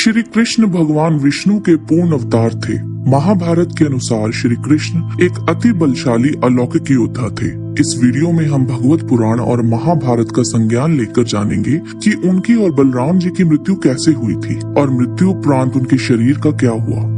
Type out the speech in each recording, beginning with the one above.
श्री कृष्ण भगवान विष्णु के पूर्ण अवतार थे। महाभारत के अनुसार श्री कृष्ण एक अति बलशाली अलौकिक योद्धा थे। इस वीडियो में हम भगवत पुराण और महाभारत का संज्ञान लेकर जानेंगे कि उनकी और बलराम जी की मृत्यु कैसे हुई थी और मृत्यु उपरांत उनके शरीर का क्या हुआ।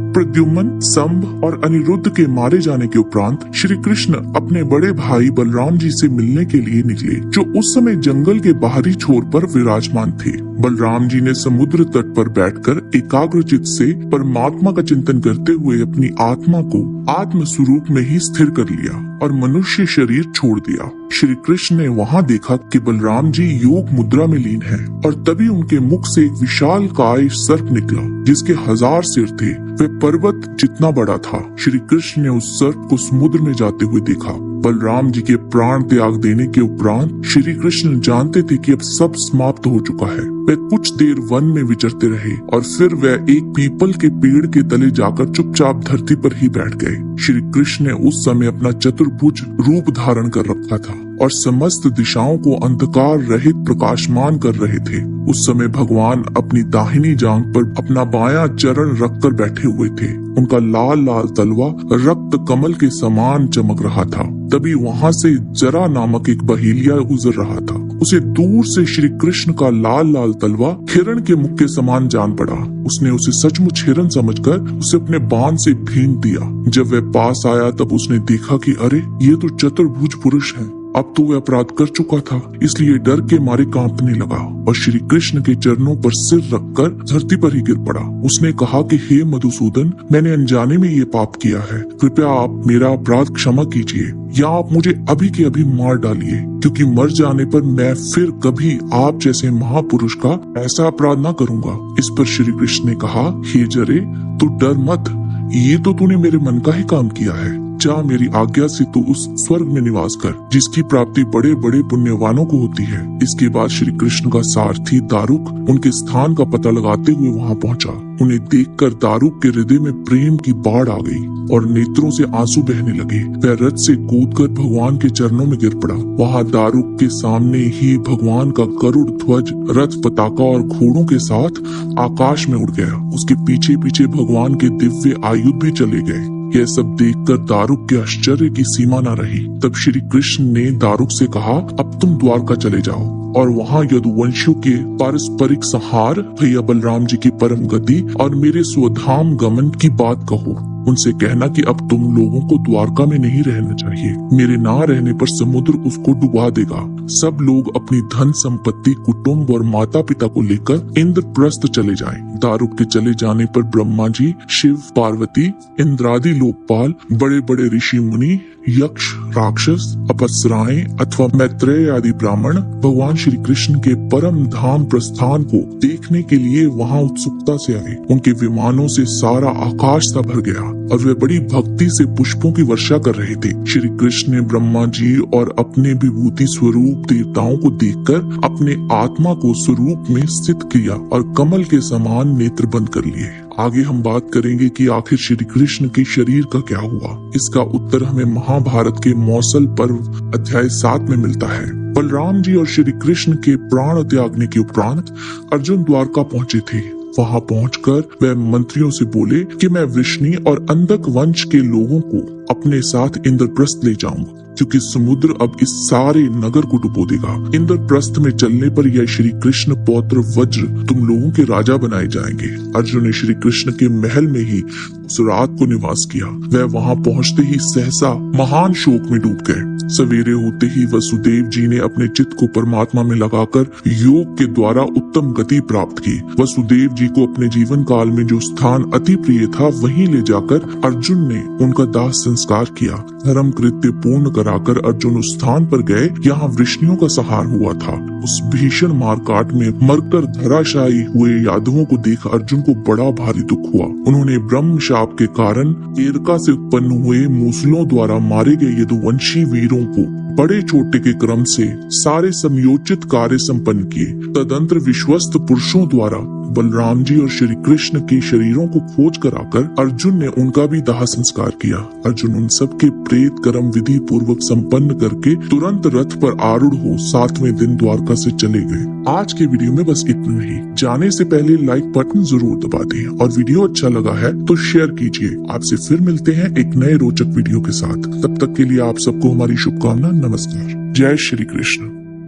प्रद्युम्न, संभ और अनिरुद्ध के मारे जाने के उपरांत श्री कृष्ण अपने बड़े भाई बलराम जी से मिलने के लिए निकले, जो उस समय जंगल के बाहरी छोर पर विराजमान थे। बलराम जी ने समुद्र तट पर बैठकर एकाग्रचित से परमात्मा का चिंतन करते हुए अपनी आत्मा को आत्म स्वरूप में ही स्थिर कर लिया और मनुष्य शरीर छोड़ दिया। श्री कृष्ण ने वहाँ देखा कि बलराम जी योग मुद्रा में लीन हैं और तभी उनके मुख से एक विशाल काय सर्प निकला, जिसके 1000 सिर थे। वह पर्वत जितना बड़ा था। श्री कृष्ण ने उस सर्प को समुद्र में जाते हुए देखा। बलराम जी के प्राण त्याग देने के उपरांत श्री कृष्ण जानते थे कि अब सब समाप्त हो चुका है। वे कुछ देर वन में विचरते रहे और फिर वह एक पीपल के पेड़ के तले जाकर चुपचाप धरती पर ही बैठ गए। श्री कृष्ण ने उस समय अपना चतुर्भुज रूप धारण कर रखा था और समस्त दिशाओं को अंधकार रहित प्रकाशमान कर रहे थे। उस समय भगवान अपनी दाहिनी जांघ पर अपना बायां चरण रखकर बैठे हुए थे। उनका लाल लाल तलवा रक्त कमल के समान चमक रहा था। तभी वहाँ से जरा नामक एक बहेलिया गुजर रहा था। उसे दूर से श्री कृष्ण का लाल लाल तलवा हिरण के मुख के समान जान पड़ा। उसने उसे सचमुच हिरण समझकर उसे अपने बाण से भींग दिया। जब वह पास आया तब उसने देखा कि अरे, ये तो चतुर्भुज पुरुष है। अब तो वह अपराध कर चुका था, इसलिए डर के मारे कांपने लगा और श्री कृष्ण के चरणों पर सिर रखकर धरती पर ही गिर पड़ा। उसने कहा कि हे मधुसूदन, मैंने अनजाने में ये पाप किया है। कृपया आप मेरा अपराध क्षमा कीजिए या आप मुझे अभी के अभी मार डालिए, क्योंकि मर जाने पर मैं फिर कभी आप जैसे महापुरुष का ऐसा अपराध न करूंगा। इस पर श्री कृष्ण ने कहा, हे जरे, तू डर मत। ये तो तूने मेरे मन का ही काम किया है। जा, मेरी आज्ञा से तू उस स्वर्ग में निवास कर, जिसकी प्राप्ति बड़े बड़े पुण्यवानों को होती है। इसके बाद श्री कृष्ण का सारथी दारुक उनके स्थान का पता लगाते हुए वहाँ पहुँचा। उन्हें देखकर दारुक के हृदय में प्रेम की बाढ़ आ गई और नेत्रों से आंसू बहने लगे। वह रथ से कूदकर भगवान के चरणों में गिर पड़ा। वहाँ दारुक के सामने ही भगवान का गरुड़ ध्वज, रथ, पताका और घोड़ों के साथ आकाश में उड़ गया। उसके पीछे पीछे भगवान के दिव्य आयुध भी चले गए। यह सब देखकर दारुक के आश्चर्य की सीमा न रही। तब श्री कृष्ण ने दारुक से कहा, अब तुम द्वारका चले जाओ और वहाँ यदुवंशियों के पारस्परिक संहार, भैया बलराम जी की परम गति और मेरे स्वधाम गमन की बात कहो। उनसे कहना कि अब तुम लोगों को द्वारका में नहीं रहना चाहिए। मेरे ना रहने पर समुद्र उसको डुबा देगा। सब लोग अपनी धन संपत्ति, कुटुंब और माता पिता को लेकर इंद्रप्रस्थ चले जाएं। दारुक के चले जाने पर ब्रह्मा जी, शिव, पार्वती, इंद्रादि लोकपाल, बड़े बड़े ऋषि मुनि, यक्ष, राक्षस, अपसराएं अथवा मैत्रेय आदि ब्राह्मण भगवान श्री कृष्ण के परम धाम प्रस्थान को देखने के लिए वहाँ उत्सुकता से आए। उनके विमानों से सारा आकाश सा भर गया और वे बड़ी भक्ति से पुष्पों की वर्षा कर रहे थे। श्री कृष्ण ने ब्रह्मा जी और अपने विभूति स्वरूप देवताओं को देखकर अपने आत्मा को स्वरूप में स्थित किया और कमल के समान नेत्र बंद कर लिए। आगे हम बात करेंगे कि आखिर श्री कृष्ण के शरीर का क्या हुआ। इसका उत्तर हमें महाभारत के मौसल पर्व अध्याय 7 में मिलता है। बलराम जी और श्री कृष्ण के प्राण त्यागने के उपरांत अर्जुन द्वारका पहुँचे थे। वहाँ पहुंचकर वह मंत्रियों से बोले कि मैं वृष्णि और अंधक वंश के लोगों को अपने साथ इंद्रप्रस्थ ले जाऊंगा, क्योंकि समुद्र अब इस सारे नगर को डुबो देगा। इंद्रप्रस्थ में चलने पर यह श्री कृष्ण पौत्र वज्र तुम लोगों के राजा बनाए जाएंगे। अर्जुन ने श्री कृष्ण के महल में ही उस रात को निवास किया। वह वहाँ पहुँचते ही सहसा महान शोक में डूब गए। सवेरे होते ही वसुदेव जी ने अपने चित्त को परमात्मा में लगाकर योग के द्वारा उत्तम गति प्राप्त की। वसुदेव जी को अपने जीवन काल में जो स्थान अति प्रिय था, वहीं ले जाकर अर्जुन ने उनका दाह संस्कार किया। धर्म कृत्य पूर्ण कराकर अर्जुन उस स्थान पर गए जहाँ वृष्णियों का संहार हुआ था। उस भीषण मारकाट में मरकर धराशायी हुए यादवों को देख अर्जुन को बड़ा भारी दुख हुआ। उन्होंने ब्रह्म शाप के कारण एरका से उत्पन्न हुए मूसलों द्वारा मारे गए यदुवंशी वीरों को बड़े छोटे के क्रम से सारे समयोचित कार्य संपन्न किए। तदंतर विश्वस्त पुरुषों द्वारा बलराम जी और श्री कृष्ण के शरीरों को खोज कर आकर अर्जुन ने उनका भी दाह संस्कार किया। अर्जुन उन सब के प्रेत कर्म विधि पूर्वक संपन्न करके तुरंत रथ पर आरूढ़ हो 7वें दिन द्वारका से चले गए। आज के वीडियो में बस इतना ही। जाने से पहले लाइक बटन जरूर दबा दें और वीडियो अच्छा लगा है तो शेयर कीजिए। आपसे फिर मिलते हैं एक नए रोचक वीडियो के साथ। तब तक के लिए आप सबको हमारी शुभकामना। नमस्कार। जय श्री कृष्ण।